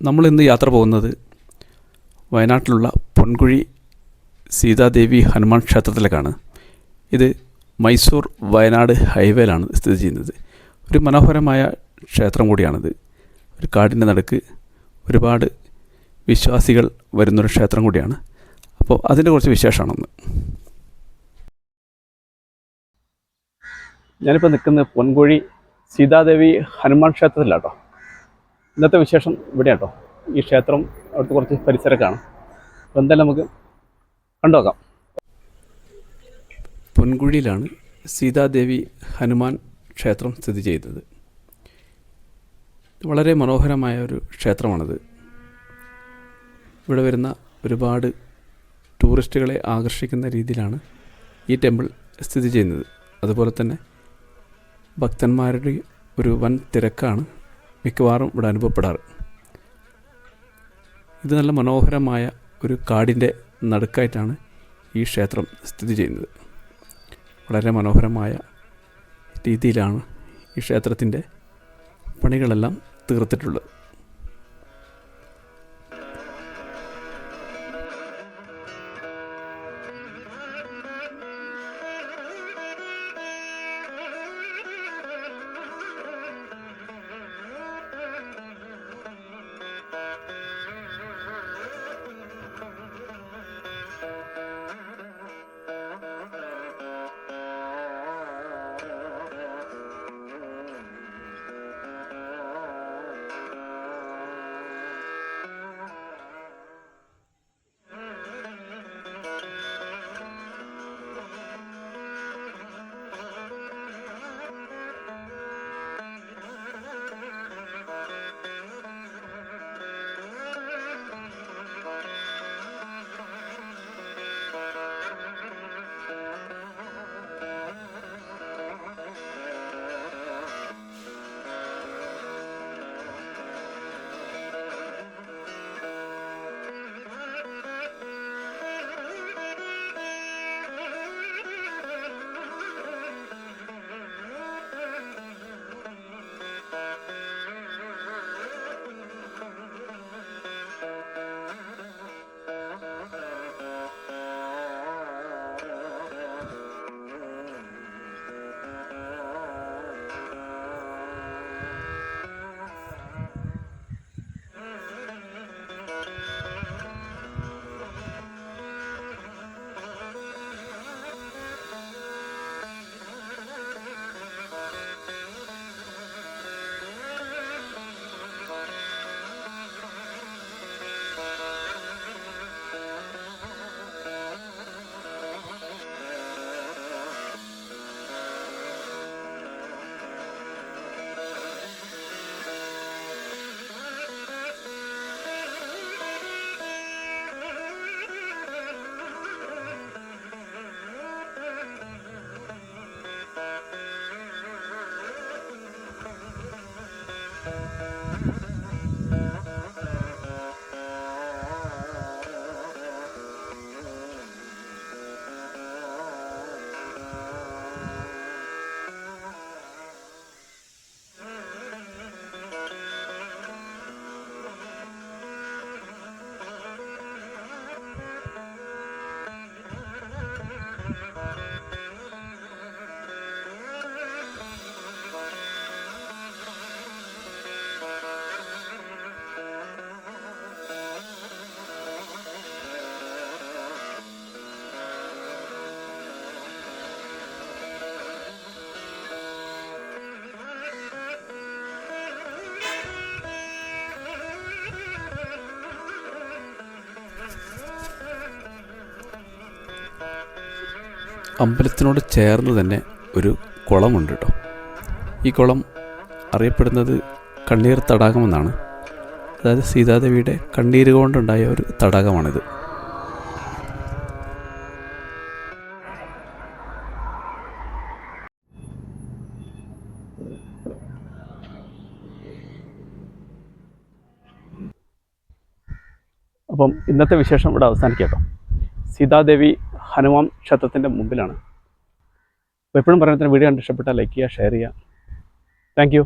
നമ്മളിന്ന് യാത്ര പോകുന്നത് വയനാട്ടിലുള്ള പൊൻകുഴി സീതാദേവി ഹനുമാൻ ക്ഷേത്രത്തിലേക്കാണ്. ഇത് മൈസൂർ വയനാട് ഹൈവേയിലാണ് സ്ഥിതി ചെയ്യുന്നത്. ഒരു മനോഹരമായ ക്ഷേത്രം കൂടിയാണിത്. ഒരു കാടിൻ്റെ നടുക്ക് ഒരുപാട് വിശ്വാസികൾ വരുന്നൊരു ക്ഷേത്രം കൂടിയാണ്. അപ്പോൾ അതിൻ്റെ കുറച്ച് വിശേഷമാണെന്ന്. ഞാനിപ്പോൾ നിൽക്കുന്നത് പൊൻകുഴി സീതാദേവി ഹനുമാൻ ക്ഷേത്രത്തിലാട്ടോ. ഇന്നത്തെ വിശേഷം ഇവിടെ കേട്ടോ. ഈ ക്ഷേത്രം അവിടുത്തെ കുറച്ച് പരിസരക്കാണ്. അപ്പോൾ എന്തായാലും നമുക്ക് കണ്ടുനോക്കാം. പൊൻകുഴിയിലാണ് സീതാദേവി ഹനുമാൻ ക്ഷേത്രം സ്ഥിതി ചെയ്യുന്നത്. വളരെ മനോഹരമായ ഒരു ക്ഷേത്രമാണിത്. ഇവിടെ വരുന്ന ഒരുപാട് ടൂറിസ്റ്റുകളെ ആകർഷിക്കുന്ന രീതിയിലാണ് ഈ ടെമ്പിൾ സ്ഥിതി ചെയ്യുന്നത്. അതുപോലെ തന്നെ ഭക്തന്മാരുടെ ഒരു വൻ തിരക്കാണ് മിക്കവാറും ഇവിടെ അനുഭവപ്പെടാറ്. ഇത് നല്ല മനോഹരമായ ഒരു കാടിൻ്റെ നടുക്കായിട്ടാണ് ഈ ക്ഷേത്രം സ്ഥിതി ചെയ്യുന്നത്. വളരെ മനോഹരമായ രീതിയിലാണ് ഈ ക്ഷേത്രത്തിൻ്റെ പണികളെല്ലാം തീർത്തിട്ടുള്ളത്. അമ്പലത്തിനോട് ചേർന്ന് തന്നെ ഒരു കുളമുണ്ട് കേട്ടോ. ഈ കുളം അറിയപ്പെടുന്നത് കണ്ണീർ തടാകമെന്നാണ്. അതായത് സീതാദേവിയുടെ കണ്ണീര് കൊണ്ടുണ്ടായ ഒരു തടാകമാണിത്. അപ്പം ഇന്നത്തെ വിശേഷം ഇവിടെ അവസാനിക്കാം. സീതാദേവി ഹനുമാൻ ക്ഷേത്രത്തിൻ്റെ മുമ്പിലാണ്. അപ്പോൾ എപ്പോഴും പറയുന്നതിന് വീഡിയോ കണ്ട് ഇഷ്ടപ്പെട്ടാൽ ലൈക്ക് ചെയ്യുക, ഷെയർ ചെയ്യുക. Thank you.